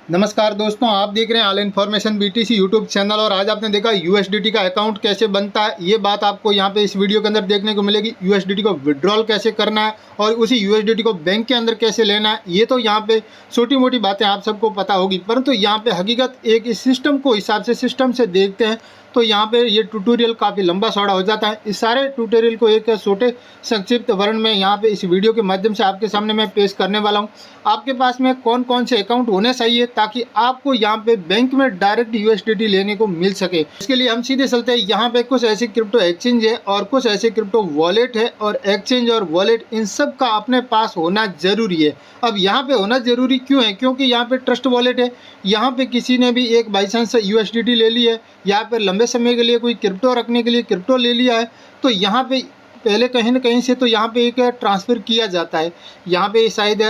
नमस्कार दोस्तों, आप देख रहे हैं all information BTC YouTube channel. और आज आपने देखा यूएसडीटी का अकाउंट कैसे बनता है, ये बात आपको यहाँ पे इस वीडियो के अंदर देखने को मिलेगी। यूएसडीटी को विड्रॉल कैसे करना है और उसी यूएसडीटी को बैंक के अंदर कैसे लेना है, ये तो यहाँ पे छोटी मोटी बातें आप सबको पता होगी, परंतु यहाँ पे हकीकत एक इस सिस्टम को हिसाब से सिस्टम से देखते हैं तो यहाँ पे ये ट्यूटोरियल काफ़ी लंबा चौड़ा हो जाता है। इस सारे ट्यूटोरियल को एक छोटे संक्षिप्त वर्ण में यहाँ पे इस वीडियो के माध्यम से आपके सामने मैं पेश करने वाला हूँ। आपके पास में कौन कौन से अकाउंट होने चाहिए ताकि आपको यहाँ पे बैंक में डायरेक्ट यूएसडीटी लेने को मिल सके। इसके लिए हम सीधे चलते हैं। यहाँ पे कुछ ऐसे क्रिप्टो एक्सचेंज है और कुछ ऐसे क्रिप्टो वॉलेट है, और एक्सचेंज और वॉलेट इन सब का अपने पास होना जरूरी है। अब यहाँ पे होना जरूरी क्यों है? क्योंकि यहाँ पे ट्रस्ट वॉलेट है। यहाँ पे किसी ने भी एक बाई चांस यूएसडीटी ले ली है या फिर लंबे समय के लिए कोई क्रिप्टो रखने के लिए क्रिप्टो ले लिया है, तो यहाँ पे पहले कहीं ना कहीं से तो यहाँ पे एक ट्रांसफ़र किया जाता है। यहाँ पे शायद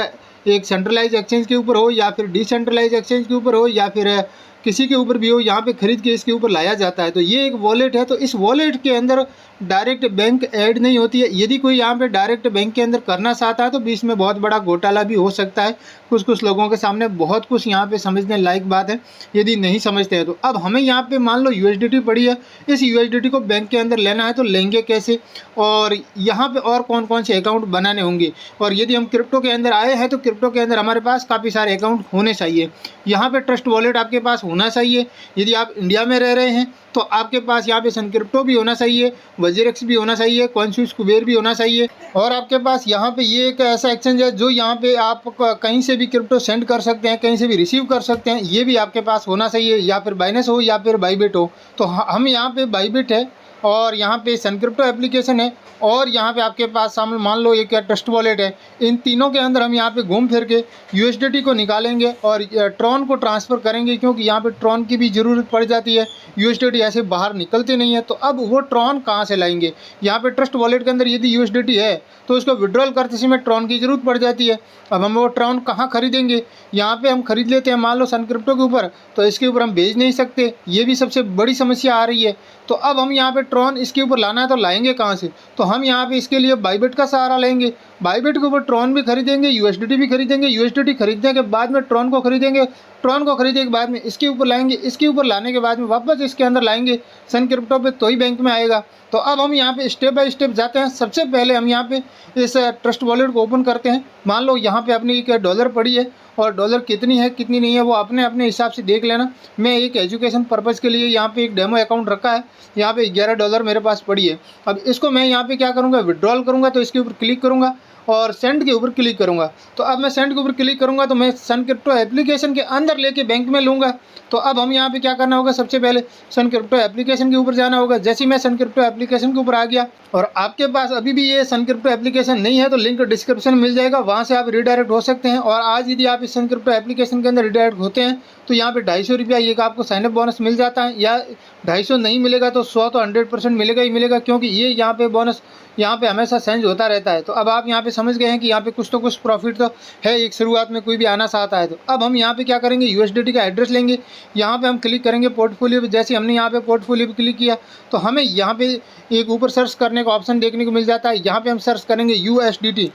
एक सेंट्रलाइज एक्सचेंज के ऊपर हो या फिर डिसेंट्रलाइज एक्सचेंज के ऊपर हो या फिर किसी के ऊपर भी हो, यहाँ पे खरीद के इसके ऊपर लाया जाता है। तो ये एक वॉलेट है, तो इस वॉलेट के अंदर डायरेक्ट बैंक ऐड नहीं होती है। यदि कोई यहाँ पे डायरेक्ट बैंक के अंदर करना चाहता है तो बीच में बहुत बड़ा घोटाला भी हो सकता है। कुछ लोगों के सामने बहुत कुछ यहाँ पे समझने लायक बात है यदि नहीं समझते हैं तो। अब हमें यहाँ पे मान लो यूएसडीटी पड़ी है, इस यूएसडीटी को बैंक के अंदर लेना है तो लेंगे कैसे, और यहाँ पे और कौन कौन से अकाउंट बनाने होंगे। और यदि हम क्रिप्टो के अंदर आए हैं तो क्रिप्टो के अंदर हमारे पास काफ़ी सारे अकाउंट होने चाहिए। यहाँ पे ट्रस्ट वॉलेट आपके पास होना चाहिए। यदि आप इंडिया में रह रहे हैं तो आपके पास यहाँ पे सन क्रिप्टो भी होना चाहिए, वजीरेक्स भी होना चाहिए, कॉइनस्विच कुबेर भी होना चाहिए। और आपके पास यहाँ पे ये एक ऐसा एक्सचेंज है जो यहाँ पे आप कहीं से भी क्रिप्टो सेंड कर सकते हैं, कहीं से भी रिसीव कर सकते हैं, ये भी आपके पास होना चाहिए। या फिर बाइनेंस हो या फिर बाइबिट हो। तो हम यहाँ पे बाइबिट है और यहाँ पे सन क्रिप्टो एप्लीकेशन है और यहाँ पे आपके पास सामने मान लो एक ट्रस्ट वॉलेट है। इन तीनों के अंदर हम यहाँ पे घूम फिर के यूएसडीटी को निकालेंगे और ट्रॉन को ट्रांसफ़र करेंगे, क्योंकि यहाँ पे ट्रॉन की भी ज़रूरत पड़ जाती है। यूएसडीटी ऐसे बाहर निकलते नहीं है, तो अब वो ट्रॉन कहाँ से लाएंगे? यहाँ पे ट्रस्ट वॉलेट के अंदर यदि यूएसडीटी है तो उसको विड्रॉल करते समय ट्रॉन की ज़रूरत पड़ जाती है। अब हम वो ट्रॉन कहाँ खरीदेंगे? यहाँ पे हम खरीद लेते हैं मान लो सन क्रिप्टो के ऊपर, तो इसके ऊपर हम भेज नहीं सकते, ये भी सबसे बड़ी समस्या आ रही है। तो अब हम यहाँ पे ट्रॉन इसके ऊपर लाना है तो लाएंगे कहाँ से? तो हम यहाँ पे इसके लिए बाइबिट का सहारा लेंगे। बाइबिट के ऊपर ट्रॉन भी खरीदेंगे, यूएसडीटी भी खरीदेंगे। यूएसडीटी खरीदने के बाद में ट्रॉन को खरीदेंगे, ट्रॉन को खरीदने के बाद में इसके ऊपर लाएंगे, इसके ऊपर लाने के बाद में वापस इसके अंदर लाएंगे सन क्रिप्टो पे, तो ही बैंक में आएगा। तो अब हम यहाँ पे स्टेप बाय स्टेप जाते हैं। सबसे पहले हम यहाँ पे इस ट्रस्ट वॉलेट को ओपन करते हैं। मान लो यहाँ पे अपनी एक डॉलर पड़ी है और डॉलर कितनी है कितनी नहीं है वो अपने अपने हिसाब से देख लेना। मैं एक एजुकेशन पर्पज़ के लिए यहाँ पे एक डेमो अकाउंट रखा है, यहाँ पे 11 डॉलर मेरे पास पड़ी है। अब इसको मैं यहाँ पे क्या करूँगा, विड्रॉल करूँगा, तो इसके ऊपर क्लिक करूँगा और सेंड के ऊपर क्लिक करूँगा। तो अब मैं सेंड के ऊपर क्लिक करूँगा तो मैं सन क्रिप्टो एप्लीकेशन के अंदर लेके बैंक में लूँगा। तो अब हम यहाँ पे क्या करना होगा, सबसे पहले सन क्रिप्टो एप्लीकेशन के ऊपर जाना होगा। जैसे ही मैं सन क्रिप्टो एप्लीकेशन के ऊपर आ गया और आपके पास अभी भी ये सन क्रिप्टो एप्लीकेशन नहीं है तो लिंक डिस्क्रिप्शन में मिल जाएगा, वहाँ से आप रिडायरेक्ट हो सकते हैं। और आज यदि आप इस सन क्रिप्टो एप्लीकेशन के अंदर रिडायरेक्ट होते हैं तो यहाँ पे 250 रुपया एक आपको साइनअप बोनस मिल जाता है, या 250 नहीं मिलेगा तो 100 तो 100% मिलेगा ही मिलेगा, क्योंकि ये यहाँ पे बोनस यहाँ पे हमेशा चेंज होता रहता है। तो अब आप यहाँ पे समझ गए हैं कि यहाँ पे कुछ तो कुछ प्रॉफिट तो है एक शुरुआत में कोई भी आना चाहता है। तो अब हम यहाँ पे क्या करेंगे, यूएसडीटी का एड्रेस लेंगे, यहाँ पे हम क्लिक करेंगे पोर्टफोलियो पे। जैसे हमने यहाँ पे पोर्टफोलियो पे क्लिक किया तो हमें यहाँ पे एक ऊपर सर्च करने का ऑप्शन देखने को मिल जाता है। यहाँ पे हम सर्च करेंगे यूएसडीटी।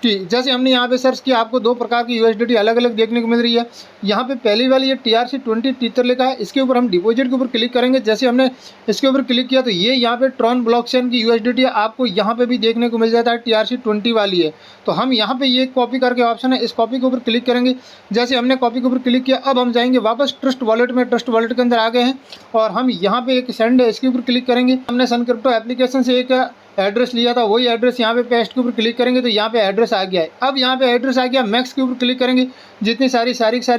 जैसे हमने यहाँ पे सर्च किया, आपको दो प्रकार की यूएसडीटी अलग अलग देखने को मिल रही है। यहाँ पे पहली वाली ये TRC20 टीथर लिखा है, इसके ऊपर हम डिपॉजिट के ऊपर क्लिक करेंगे। जैसे हमने इसके ऊपर क्लिक किया तो ये यहाँ पे ट्रॉन ब्लॉकचेन की यूएसडीटी है, आपको यहाँ पे भी देखने को मिल जाता है TRC20 वाली है। तो हम यहाँ पे ये कॉपी करके ऑप्शन है, इस कॉपी के ऊपर क्लिक करेंगे। जैसे हमने कॉपी के ऊपर क्लिक किया, अब हम जाएंगे वापस ट्रस्ट वॉलेट में। ट्रस्ट वॉलेट के अंदर आ गए हैं और हम यहाँ पे एक सेंड है, इसके ऊपर क्लिक करेंगे। हमने सन क्रिप्टो एप्लीकेशन से एक एड्रेस लिया था, वही एड्रेस यहाँ पे पेस्ट के ऊपर क्लिक करेंगे तो यहाँ पे एड्रेस आ गया है। अब यहाँ पे एड्रेस आ गया, मैक्स के ऊपर क्लिक करेंगे, जितनी सारी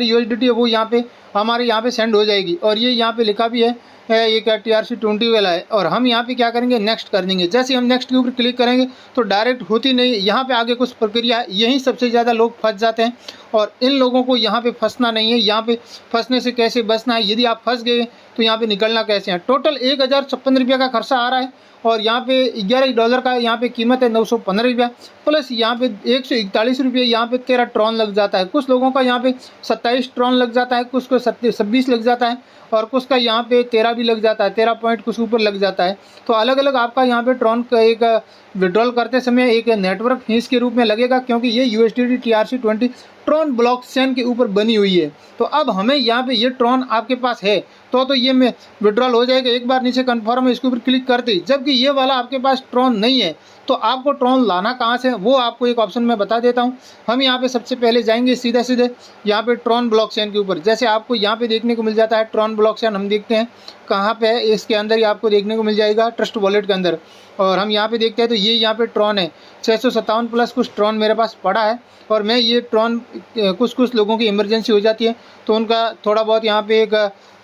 यूएसडीटी है वो यहाँ पे हमारे यहाँ पे सेंड हो जाएगी। और ये यहाँ पे लिखा भी है ये क्या TRC20 वाला है। और हम यहाँ पे क्या करेंगे, नेक्स्ट कर देंगे। जैसे हम नेक्स्ट के ऊपर क्लिक करेंगे तो डायरेक्ट होती नहीं, यहाँ पे आगे कुछ प्रक्रिया है, यहीं सबसे ज़्यादा लोग फंस जाते हैं। और इन लोगों को यहाँ पे फंसना नहीं है। यहाँ पे फंसने से कैसे बचना है, यदि आप फंस गए तो यहाँ पे निकलना कैसे है। टोटल 1056 रुपये का खर्चा आ रहा है और यहाँ पे 11 डॉलर का यहाँ पे कीमत है 915 रुपया, प्लस यहाँ पे 141 रुपये यहाँ पे 13 ट्रॉन लग जाता है। कुछ लोगों का यहाँ पे 27 ट्रॉन लग जाता है, कुछ को 26 लग जाता है और कुछ का यहाँ पे 13 भी लग जाता है, 13 पॉइंट कुछ ऊपर लग जाता है। तो अलग अलग आपका यहाँ पे ट्रॉन का एक विड्रॉल करते समय एक नेटवर्क फीस के रूप में लगेगा, क्योंकि ये USDT TRC20 ट्रॉन ब्लॉकचेन के ऊपर बनी हुई है। तो अब हमें यहाँ पे ये ट्रॉन आपके पास है तो ये में विड्रॉल हो जाएगा। एक बार नीचे कन्फर्म है इसके ऊपर क्लिक करते ही। जबकि ये वाला आपके पास ट्रॉन नहीं है तो आपको ट्रॉन लाना कहाँ से, वो आपको एक ऑप्शन मैं बता देता हूँ। हम यहाँ पे सबसे पहले जाएंगे सीधे यहाँ पे ट्रॉन ब्लॉकचेन के ऊपर। जैसे आपको यहाँ पे देखने को मिल जाता है ट्रॉन ब्लॉकचेन, हम देखते हैं कहाँ पे है, इसके अंदर ही आपको देखने को मिल जाएगा ट्रस्ट वॉलेट के अंदर। और हम यहाँ पे देखते हैं तो ये यहाँ पे ट्रॉन है 657 प्लस कुछ ट्रॉन मेरे पास पड़ा है। और मैं ये ट्रॉन कुछ लोगों की इमरजेंसी हो जाती है तो उनका थोड़ा बहुत यहाँ पे एक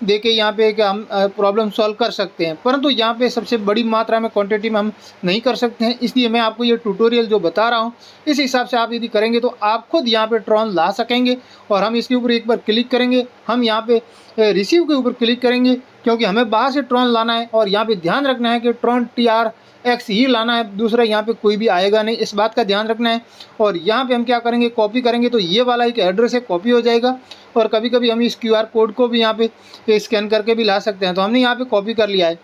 दे के यहाँ पे एक हम प्रॉब्लम सॉल्व कर सकते हैं, परंतु यहाँ पे सबसे बड़ी मात्रा में क्वांटिटी में हम नहीं कर सकते हैं। इसलिए मैं आपको ये ट्यूटोरियल जो बता रहा हूँ इस हिसाब से आप यदि करेंगे तो आप खुद यहाँ पे ट्रॉन ला सकेंगे। और हम इसके ऊपर एक बार क्लिक करेंगे, हम यहाँ पे रिसीव के ऊपर क्लिक करेंगे क्योंकि हमें बाहर से ट्रॉन लाना है। और यहाँ पे ध्यान रखना है कि ट्रॉन TRX ही लाना है, दूसरा यहाँ पे कोई भी आएगा नहीं, इस बात का ध्यान रखना है। और यहाँ पे हम क्या करेंगे, कॉपी करेंगे तो ये वाला एक एड्रेस है कॉपी हो जाएगा। और कभी कभी हम इस QR कोड को भी यहाँ पे स्कैन करके भी ला सकते हैं। तो हमने यहाँ पे कॉपी कर लिया है।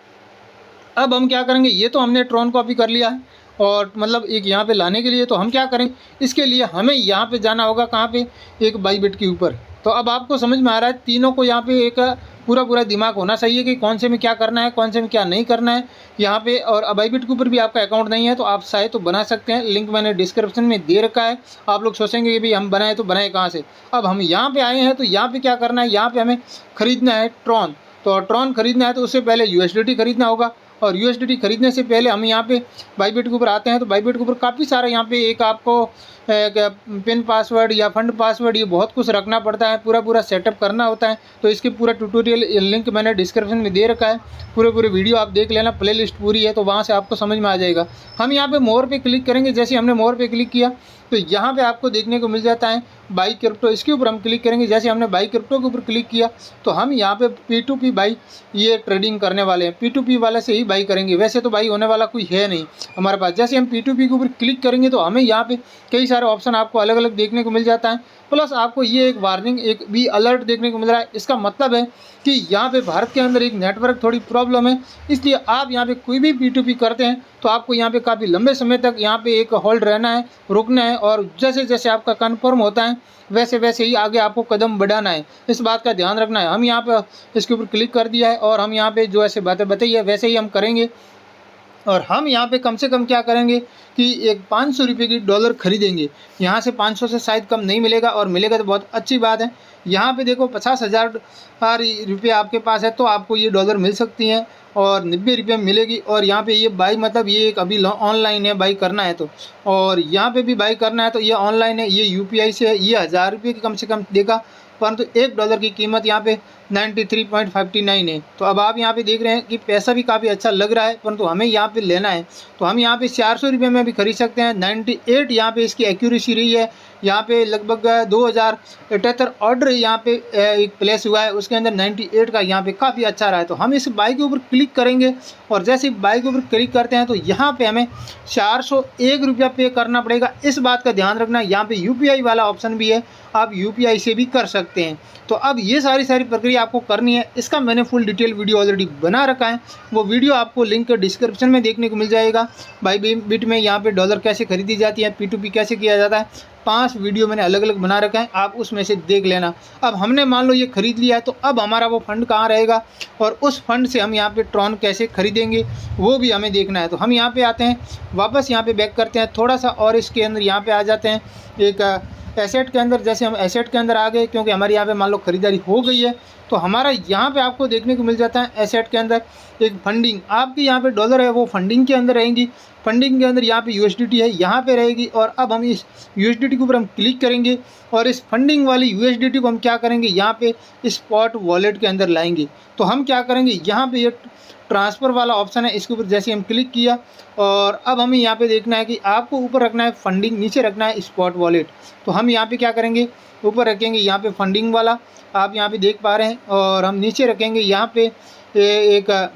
अब हम क्या करेंगे, ये तो हमने ट्रॉन कॉपी कर लिया है और मतलब एक यहाँ पे लाने के लिए तो हम क्या करें, इसके लिए हमें यहाँ पे जाना होगा कहाँ पे, एक बाइबिट के ऊपर। तो अब आपको समझ में आ रहा है, तीनों को यहाँ पे एक पूरा दिमाग होना चाहिए कि कौन से में क्या करना है, कौन से में क्या नहीं करना है यहाँ पे। और बाइबिट के ऊपर भी आपका अकाउंट नहीं है तो आप चाहे तो बना सकते हैं, लिंक मैंने डिस्क्रिप्शन में दे रखा है। आप लोग सोचेंगे कि भाई हम बनाए तो बनाए कहाँ से। अब हम यहाँ पे आए हैं तो यहाँ पे क्या करना है, यहाँ पे हमें ख़रीदना है ट्रॉन। तो ट्रॉन खरीदना है तो उससे पहले USDT खरीदना होगा। और USDT खरीदने से पहले हम यहाँ पे बाइबिट के ऊपर आते हैं। तो बाइबिट के ऊपर काफ़ी सारा यहाँ पे एक आपको पिन पासवर्ड या फंड पासवर्ड ये बहुत कुछ रखना पड़ता है, पूरा सेटअप करना होता है। तो इसके पूरा ट्यूटोरियल लिंक मैंने डिस्क्रिप्शन में दे रखा है, पूरे वीडियो आप देख लेना, प्लेलिस्ट पूरी है तो वहाँ से आपको समझ में आ जाएगा। हम यहाँ पे मोर पे क्लिक करेंगे। जैसे हमने मोर पे क्लिक किया तो यहाँ पे आपको देखने को मिल जाता है बाई क्रिप्टो, इसके ऊपर हम क्लिक करेंगे। जैसे हमने बाई क्रिप्टो के ऊपर क्लिक किया तो हम यहाँ पे P2P बाई ये ट्रेडिंग करने वाले हैं, P2P वाले से ही बाई करेंगे। वैसे तो बाई होने वाला कोई है नहीं हमारे पास। जैसे हम P2P के ऊपर क्लिक करेंगे तो हमें यहाँ पे कई सारे ऑप्शन आपको अलग अलग देखने को मिल जाता है। प्लस आपको ये एक वार्निंग, एक भी अलर्ट देखने को मिल रहा है। इसका मतलब है कि यहाँ पे भारत के अंदर एक नेटवर्क थोड़ी प्रॉब्लम है, इसलिए आप यहाँ पे कोई भी P2P करते हैं तो आपको यहाँ पे काफ़ी लंबे समय तक यहाँ पे एक होल्ड रहना है, रुकना है। और जैसे जैसे आपका कन्फर्म होता है वैसे वैसे ही आगे आपको कदम बढ़ाना है, इस बात का ध्यान रखना है। हम यहाँ पे इसके ऊपर क्लिक कर दिया है और हम यहाँ पे जो ऐसे बातें बताई है वैसे ही हम करेंगे। और हम यहाँ पे कम से कम क्या करेंगे कि एक 500 रुपये की डॉलर खरीदेंगे। यहाँ से 500 से शायद कम नहीं मिलेगा, और मिलेगा तो बहुत अच्छी बात है। यहाँ पे देखो 50,000 रुपये आपके पास है तो आपको ये डॉलर मिल सकती हैं और 90 रुपये मिलेगी। और यहाँ पे ये बाई मतलब ये एक अभी ऑनलाइन है, बाई करना है तो, और यहाँ पे भी बाई करना है तो ये ऑनलाइन है, ये UPI से है। ये 1000 रुपये की कम से कम देगा, परंतु $1 की कीमत यहाँ पे 93.59 है। तो अब आप यहाँ पे देख रहे हैं कि पैसा भी काफ़ी अच्छा लग रहा है, परंतु हमें यहाँ पे लेना है तो हम यहाँ पे 400 रुपये में भी खरीद सकते हैं। 98 यहाँ पे इसकी एक्यूरेसी रही है। यहाँ पे लगभग 2078 ऑर्डर यहाँ पे एक प्लेस हुआ है, उसके अंदर 98 का यहाँ पे काफ़ी अच्छा रहा है। तो हम इस बाई के ऊपर क्लिक करेंगे और जैसे बाई के ऊपर क्लिक करते हैं तो यहाँ पे हमें 401 रुपया पे करना पड़ेगा। इस बात का ध्यान रखना। यहाँ पे UPI वाला ऑप्शन भी है, आप UPI से भी कर सकते हैं। तो अब ये सारी प्रक्रिया आपको करनी है। इसका मैंने फुल डिटेल वीडियो ऑलरेडी बना रखा है, वो वीडियो आपको लिंक डिस्क्रिप्शन में देखने को मिल जाएगा। बाइबिट में यहाँ पे डॉलर कैसे खरीदी जाती है, P2P कैसे किया जाता है, 5 वीडियो मैंने अलग अलग बना रखा है, आप उसमें से देख लेना। अब हमने मान लो ये खरीद लिया है तो अब हमारा वो फंड कहाँ रहेगा और उस फंड से हम यहाँ पे ट्रॉन कैसे खरीदेंगे वो भी हमें देखना है। तो हम यहाँ पे आते हैं, वापस यहाँ पे बैक करते हैं थोड़ा सा और इसके अंदर यहाँ पे आ जाते हैं एक एसेट के अंदर। जैसे हम एसेट के अंदर आ गए, क्योंकि हमारे यहाँ पे मान लो खरीदारी हो गई है, तो हमारा यहाँ पे आपको देखने को मिल जाता है एसेट के अंदर एक फंडिंग। आपकी यहाँ पे डॉलर है वो फंडिंग के अंदर रहेंगी। फंडिंग के अंदर यहाँ पे USDT है, यहाँ पे रहेगी। और अब हम इस USDT के ऊपर हम क्लिक करेंगे और इस फंडिंग वाली USDT को हम क्या करेंगे, यहाँ पे स्पॉट वॉलेट के अंदर लाएंगे। तो हम क्या करेंगे, यहाँ पे ये ट्रांसफ़र वाला ऑप्शन है, इसके ऊपर जैसे हम क्लिक किया और अब हमें यहाँ पे देखना है कि आपको ऊपर रखना है फंडिंग, नीचे रखना है स्पॉट वॉलेट। तो हम यहाँ पे क्या करेंगे, ऊपर रखेंगे यहाँ पे फंडिंग वाला, आप यहाँ पे देख पा रहे हैं, और हम नीचे रखेंगे यहाँ पे एक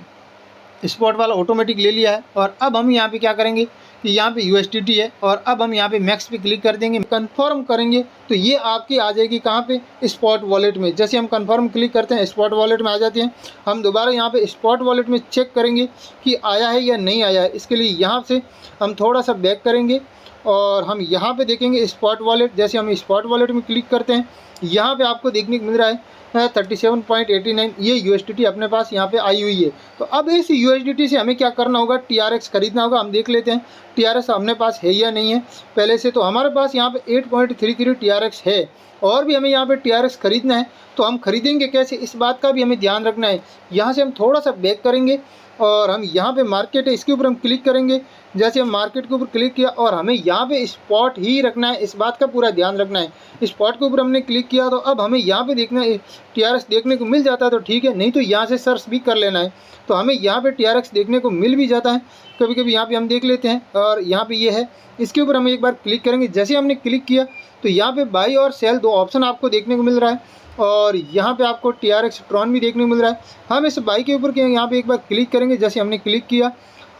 स्पॉट वाला ऑटोमेटिक ले लिया है। और अब हम यहाँ पे क्या करेंगे कि यहाँ पे USDT है और अब हम यहाँ पे मैक्स पे क्लिक कर देंगे, कंफर्म करेंगे तो ये आपकी आ जाएगी कहाँ पे, स्पॉट वॉलेट में। जैसे हम कंफर्म क्लिक करते हैं स्पॉट वॉलेट में आ जाती हैं। हम दोबारा यहाँ पे स्पॉट वॉलेट में चेक करेंगे कि आया है या नहीं आया है। इसके लिए यहाँ से हम थोड़ा सा बैक करेंगे और हम यहाँ पे देखेंगे स्पॉट वॉलेट। जैसे हम स्पॉट वॉलेट में क्लिक करते हैं, यहाँ पे आपको देखने को मिल रहा है 37.89 ये USDT अपने पास यहाँ पे आई हुई है। तो अब इस USDT से हमें क्या करना होगा, TRX खरीदना होगा। हम देख लेते हैं TRX अपने पास है या नहीं है पहले से। तो हमारे पास यहाँ पे 8.33 TRX है और भी हमें यहाँ पे TRX खरीदना है। तो हम खरीदेंगे कैसे, इस बात का भी हमें ध्यान रखना है। यहाँ से हम थोड़ा सा बैक करेंगे और हम यहाँ पे मार्केट है इसके ऊपर हम क्लिक करेंगे। जैसे हम मार्केट के ऊपर क्लिक किया और हमें यहाँ पे स्पॉट ही रखना है, इस बात का पूरा ध्यान रखना है। स्पॉट के ऊपर हमने क्लिक किया तो अब हमें यहाँ पे देखना है TRX देखने को मिल जाता है तो ठीक है, नहीं तो यहाँ से सर्च भी कर लेना है। तो हमें यहाँ पे TRX देखने को मिल भी जाता है कभी कभी। यहाँ पे हम देख लेते हैं और यहाँ पे ये है, इसके ऊपर हम एक बार क्लिक करेंगे। जैसे हमने क्लिक किया तो यहाँ पे बाई और सेल दो ऑप्शन आपको देखने को मिल रहा है और यहाँ पे आपको TRX ट्रॉन भी देखने को मिल रहा है। हम इस बाई के ऊपर यहाँ पे एक बार क्लिक करेंगे। जैसे हमने क्लिक किया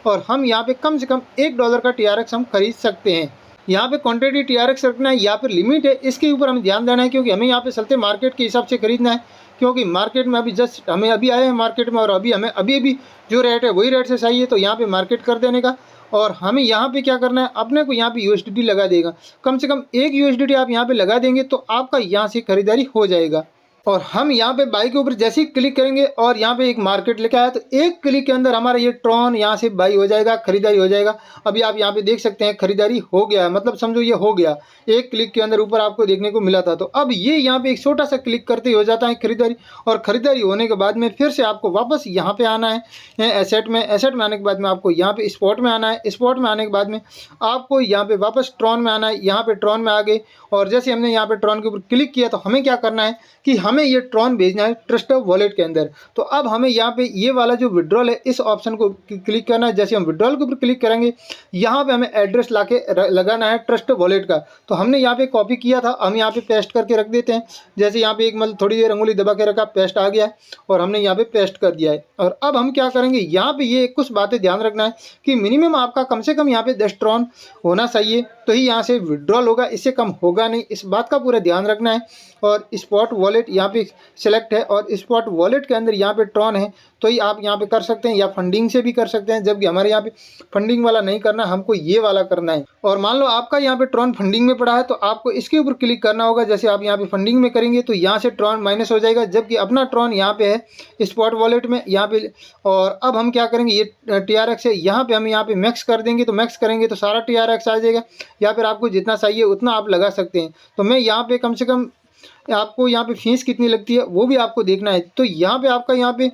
और हम यहाँ पे कम से कम $1 का TRX हम खरीद सकते हैं। यहाँ पे क्वांटिटी TRX रखना है या फिर लिमिट है, इसके ऊपर हमें ध्यान देना है क्योंकि हमें यहाँ पे चलते मार्केट के हिसाब से खरीदना है। क्योंकि मार्केट में अभी जस्ट हमें अभी आए हैं मार्केट में और अभी हमें अभी जो रेट है वही रेट से चाहिए, तो यहाँ पे मार्केट कर देने का। और हमें यहाँ पे क्या करना है, अपने को यहाँ पे USDT लगा देगा। कम से कम एक USDT आप यहाँ पे लगा देंगे तो आपका यहाँ से खरीदारी हो जाएगा। और हम यहाँ पे बाई के ऊपर जैसे ही क्लिक करेंगे और यहाँ पे एक मार्केट लिखा है तो एक क्लिक के अंदर हमारा ये ट्रॉन यहाँ से बाई हो जाएगा, खरीदारी हो जाएगा। अभी आप यहाँ पे देख सकते हैं खरीदारी हो गया है, मतलब समझो ये हो गया, एक क्लिक के अंदर ऊपर आपको देखने को मिला था। तो अब ये यहाँ पे एक छोटा सा क्लिक करते ही हो जाता है खरीदारी। और ख़रीदारी होने के बाद में फिर से आपको वापस यहाँ पे आना है एसेट में आने के बाद में आपको यहाँ पे स्पॉट में आना है। स्पॉट में आने के बाद में आपको यहाँ पे वापस ट्रॉन में आना है। यहाँ पे ट्रॉन में आ गए और जैसे हमने यहाँ पे ट्रॉन के ऊपर क्लिक किया तो हमें क्या करना है कि हमें ये ट्रॉन भेजना है ट्रस्ट वॉलेट के अंदर। तो अब हमें यहाँ पे ये वाला जो विड्रॉल है इस ऑप्शन को क्लिक करना है। जैसे हम विड्रॉल के ऊपर क्लिक करेंगे यहाँ पे हमें एड्रेस लगाना है ट्रस्ट वॉलेट का। तो हमने यहाँ पे कॉपी किया था, हम यहाँ पे पेस्ट करके रख देते हैं। जैसे यहाँ पे एक मतलब थोड़ी देर अंगुली दबा के रखा, पेस्ट आ गया है और हमने यहाँ पे पेस्ट कर दिया है। और अब हम क्या करेंगे, यहाँ पे ये कुछ बातें ध्यान रखना है कि मिनिमम आपका कम से कम यहाँ पे 10 ट्रॉन होना चाहिए तो ही यहाँ से विड्रॉल होगा, इससे कम होगा नहीं, इस बात का पूरा ध्यान रखना है। और स्पॉट वॉलेट यहाँ पे सिलेक्ट है और स्पॉट वॉलेट के अंदर यहाँ पे ट्रॉन है तो ही आप यहाँ पे कर सकते हैं, या फंडिंग से भी कर सकते हैं। जबकि हमारे यहाँ पे फंडिंग वाला नहीं करना, हमको ये वाला करना है। और मान लो आपका यहाँ पे ट्रॉन फंडिंग में पड़ा है तो आपको इसके ऊपर क्लिक करना होगा। जैसे आप यहाँ पे फंडिंग में करेंगे तो यहाँ से ट्रॉन माइनस हो जाएगा, जबकि अपना ट्रॉन यहाँ पे है स्पॉट वॉलेट में यहाँ पे। और अब हम क्या करेंगे, ये TRX है यहाँ पे हम यहाँ पे मैक्स कर देंगे। तो मैक्स करेंगे तो सारा TRX आ जाएगा, या फिर आपको जितना चाहिए उतना आप लगा सकते हैं। तो मैं यहाँ पे कम से कम आपको यहाँ पे फीस कितनी लगती है वो भी आपको देखना है। तो यहाँ पे आपका यहाँ पे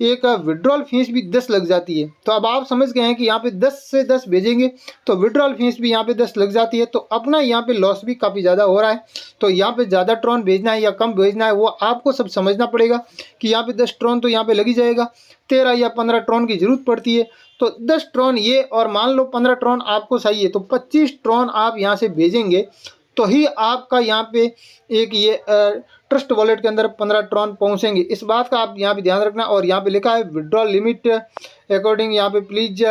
एक विड्रॉल फीस भी 10 लग जाती है। तो अब आप समझ गए हैं कि यहाँ पे 10 से 10 भेजेंगे तो विड्रॉल फीस भी यहाँ पे 10 लग जाती है। तो अपना यहाँ पे लॉस भी काफ़ी ज़्यादा हो रहा है। तो यहाँ पे ज़्यादा ट्रॉन भेजना है या कम भेजना है वो आपको सब समझना पड़ेगा कि यहाँ पे 10 ट्रॉन तो यहाँ पे लगी जाएगा, 13 या 15 ट्रॉन की ज़रूरत पड़ती है। तो 10 ट्रॉन ये, और मान लो 15 ट्रॉन आपको चाहिए तो 25 ट्रॉन आप यहाँ से भेजेंगे तो ही आपका यहाँ पे एक ये ट्रस्ट वॉलेट के अंदर 15 ट्रॉन पहुँचेंगे। इस बात का आप यहाँ पे ध्यान रखना। और यहाँ पे लिखा है विड्रॉल लिमिट अकॉर्डिंग, यहाँ पे प्लीज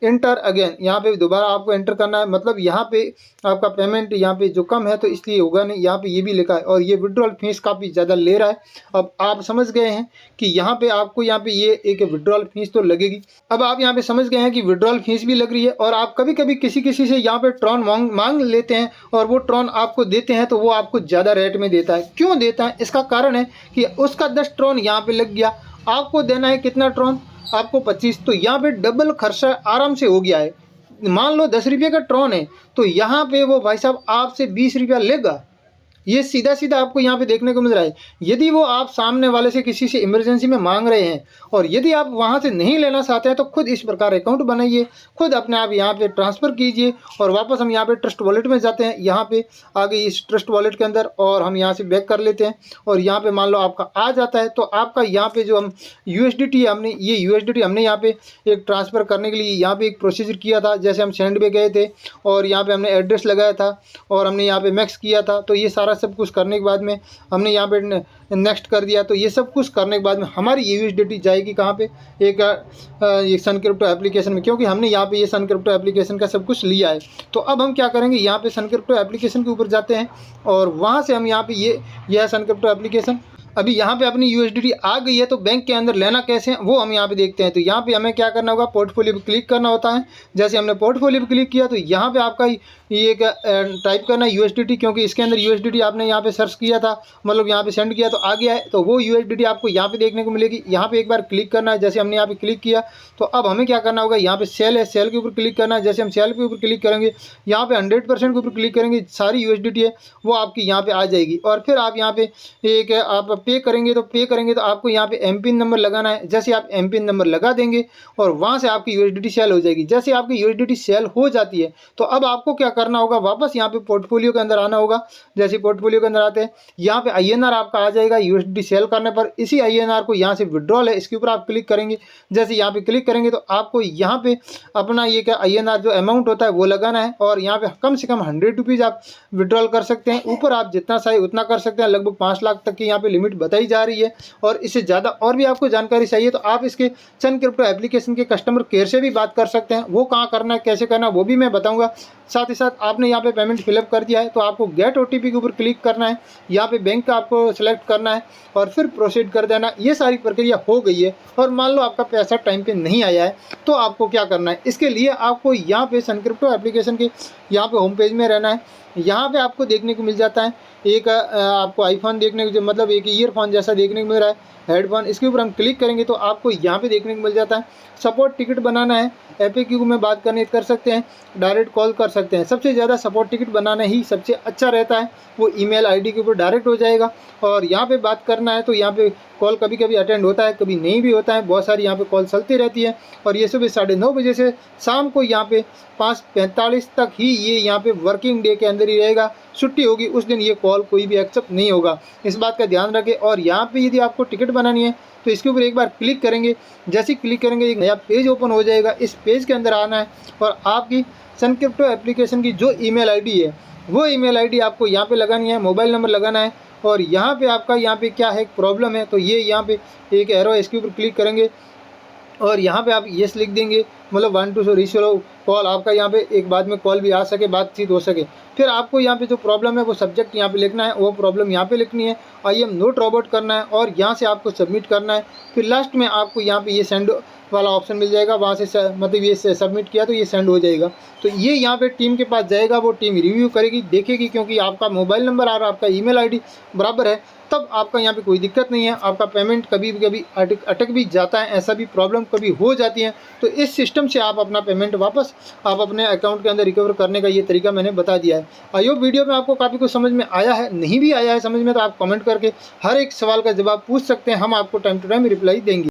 एंटर अगेन, यहाँ पे दोबारा आपको एंटर करना है। मतलब यहाँ पे आपका पेमेंट यहाँ पे जो कम है तो इसलिए होगा नहीं, यहाँ पे ये भी लिखा है। और ये विड्रॉल फीस काफ़ी ज़्यादा ले रहा है। अब आप समझ गए हैं कि यहाँ पे आपको यहाँ पे ये एक विड्रॉल फीस तो लगेगी। अब आप यहाँ पे समझ गए हैं कि विड्रॉल फीस भी लग रही है। और आप कभी कभी किसी से यहाँ पे ट्रॉन मांग लेते हैं और वो ट्रॉन आपको देते हैं तो वो आपको ज़्यादा रेट में देता है। क्यों देता है, इसका कारण है कि उसका 10 ट्रॉन यहाँ पे लग गया, आपको देना है कितना ट्रॉन, आपको 25। तो यहाँ पे डबल खर्चा आराम से हो गया है। मान लो 10 रुपये का ट्रॉन है तो यहाँ पे वो भाई साहब आपसे 20 रुपया लेगा। ये सीधा सीधा आपको यहाँ पे देखने को मिल रहा है। यदि वो आप सामने वाले से किसी से इमरजेंसी में मांग रहे हैं और यदि आप वहाँ से नहीं लेना चाहते हैं तो खुद इस प्रकार अकाउंट बनाइए, खुद अपने आप यहाँ पे ट्रांसफ़र कीजिए। और वापस हम यहाँ पे ट्रस्ट वॉलेट में जाते हैं, यहाँ पे आगे इस ट्रस्ट वॉलेट के अंदर, और हम यहाँ से बैक कर लेते हैं। और यहाँ पे मान लो आपका आ जाता है तो आपका यहाँ पे जो हम USDT है, हमने ये USDT हमने यहाँ पे एक ट्रांसफ़र करने के लिए यहाँ पे एक प्रोसीजर किया था। जैसे हम सेंड पे गए थे और यहाँ पे हमने एड्रेस लगाया था और हमने यहाँ पे मैक्स किया था। तो ये सारा सब कुछ करने के बाद में हमने यहाँ पे नेक्स्ट कर दिया। तो ये सब कुछ करने के बाद में हमारी USDT जाएगी कहाँ पे, एक सन क्रिप्टो एप्लीकेशन में, क्योंकि हमने यहाँ पे ये सन क्रिप्टो एप्लीकेशन का सब कुछ लिया है। तो अब हम क्या करेंगे, यहाँ पे सन क्रिप्टो एप्लीकेशन के ऊपर जाते हैं और वहाँ से हम यहाँ पे ये है सन क्रिप्टो एप्लीकेशन। अभी यहाँ पे अपनी यूएसडीटी आ गई है, तो बैंक के अंदर लेना कैसे है वो हम यहाँ पे देखते हैं। तो यहाँ पे हमें क्या करना होगा, पोर्टफोलियो पे क्लिक करना होता है। जैसे हमने पोर्टफोलियो पे क्लिक किया तो यहाँ पे आपका ये टाइप करना है यूएसडीटी, क्योंकि इसके अंदर यूएसडीटी आपने यहाँ पे सर्च किया था, मतलब यहाँ पे सेंड किया तो आ गया है, तो वो यूएसडीटी आपको यहाँ पे देखने को मिलेगी। यहाँ पे एक बार क्लिक करना है, जैसे हमने यहाँ पे क्लिक किया तो अब हमें क्या करना होगा, यहाँ पे सेल है, सेल के ऊपर क्लिक करना है। जैसे हम सेल के ऊपर क्लिक करेंगे, यहाँ पे 100% के ऊपर क्लिक करेंगे, सारी यूएसडीटी है वो आपकी यहाँ पे आ जाएगी। और फिर आप यहाँ पे एक आप पे करेंगे तो आपको यहाँ पे एमपिन नंबर लगाना है। जैसे आप एमपिन नंबर लगा देंगे और वहाँ से आपकी यूएसडीटी सेल हो जाएगी। जैसे आपकी यूएसडीटी सेल हो जाती है तो अब आपको क्या करना होगा, वापस यहाँ पे पोर्टफोलियो के अंदर आना होगा। जैसे पोर्टफोलियो के अंदर आते हैं, यहाँ पे आईएनआर आपका आ जाएगा। यूएसडीटी सेल करने पर इसी आईएनआर को यहाँ से विड्रॉल है, इसके ऊपर आप क्लिक करेंगे। जैसे यहाँ पे क्लिक करेंगे तो आपको यहाँ पे अपना ये क्या आईएनआर जो अमाउंट होता है वो लगाना है, और यहाँ पे कम से कम 100 रुपीज़ आप विड्रॉल कर सकते हैं। ऊपर आप जितना चाहे उतना कर सकते हैं, लगभग 5 लाख तक की यहाँ पे लिमिट बताई जा रही है। और इससे ज़्यादा और भी आपको जानकारी चाहिए तो आप इसके सन क्रिप्टो एप्लीकेशन के कस्टमर केयर से भी बात कर सकते हैं। वो कहाँ करना है, कैसे करना है वो भी मैं बताऊंगा। साथ ही साथ आपने यहाँ पे पेमेंट फिलअप कर दिया है तो आपको गेट ओटीपी के ऊपर क्लिक करना है, यहाँ पे बैंक का आपको सेलेक्ट करना है और फिर प्रोसीड कर देना। ये सारी प्रक्रिया हो गई है और मान लो आपका पैसा टाइम पे नहीं आया है तो आपको क्या करना है, इसके लिए आपको यहाँ पे सन क्रिप्टो एप्लीकेशन के यहाँ पे होम पेज में रहना है। यहाँ पे आपको देखने को मिल जाता है एक आपको आईफोन देखने को, मतलब एक ईयरफोन जैसा देखने को मिल रहा है, हेडफोन। इसके ऊपर हम क्लिक करेंगे तो आपको यहाँ पे देखने को मिल जाता है सपोर्ट टिकट बनाना है। एफएक्यू में बात करनी कर सकते हैं, डायरेक्ट कॉल कर सकते हैं। सबसे ज़्यादा सपोर्ट टिकट बनाना ही सबसे अच्छा रहता है, वो ईमेल आईडी के ऊपर डायरेक्ट हो जाएगा। और यहाँ पे बात करना है तो यहाँ पे कॉल कभी कभी अटेंड होता है, कभी नहीं भी होता है, बहुत सारी यहाँ पे कॉल चलती रहती है। और ये सुबह 9:30 बजे से शाम को यहाँ पे 5:45 तक ही ये यहाँ पे वर्किंग डे के अंदर ही रहेगा। छुट्टी होगी उस दिन ये कॉल कोई भी एक्सेप्ट नहीं होगा, इस बात का ध्यान रखें। और यहाँ पे यदि आपको टिकट बनानी है तो इसके ऊपर एक बार क्लिक करेंगे। जैसे ही क्लिक करेंगे एक नया पेज ओपन हो जाएगा। इस पेज के अंदर आना है और आपकी सन क्रिप्टो एप्लीकेशन की जो ईमेल आईडी है वो ईमेल आईडी आपको यहाँ पे लगानी है, मोबाइल नंबर लगाना है। और यहाँ पे आपका यहाँ पे क्या है प्रॉब्लम है तो ये यहाँ पे एक एरो है, इसके ऊपर क्लिक करेंगे और यहाँ पे आप येस लिख देंगे, मतलब 1 to रीशो कॉल आपका यहाँ पे एक बाद में कॉल भी आ सके, बातचीत हो सके। फिर आपको यहाँ पे जो प्रॉब्लम है वो सब्जेक्ट यहाँ पे लिखना है, वो प्रॉब्लम यहाँ पे लिखनी है, आई एम नोट रोबोट करना है और यहाँ से आपको सबमिट करना है। फिर लास्ट में आपको यहाँ पे ये सेंड वाला ऑप्शन मिल जाएगा, वहाँ से मतलब ये सबमिट किया तो ये सेंड हो जाएगा। तो ये यहाँ पे टीम के पास जाएगा, वो टीम रिव्यू करेगी, देखेगी, क्योंकि आपका मोबाइल नंबर और आपका ईमेल आईडी बराबर है तब आपका यहाँ पे कोई दिक्कत नहीं है। आपका पेमेंट कभी कभी अटक भी जाता है, ऐसा भी प्रॉब्लम कभी हो जाती है। तो इस सिस्टम से आप अपना पेमेंट वापस आप अपने अकाउंट के अंदर रिकवर करने का ये तरीका मैंने बता दिया है। आई होप वीडियो में आपको काफ़ी कुछ समझ में आया है। नहीं भी आया है समझ में तो आप कमेंट करके हर एक सवाल का जवाब पूछ सकते हैं, हम आपको टाइम टू टाइम रिप्लाई देंगे।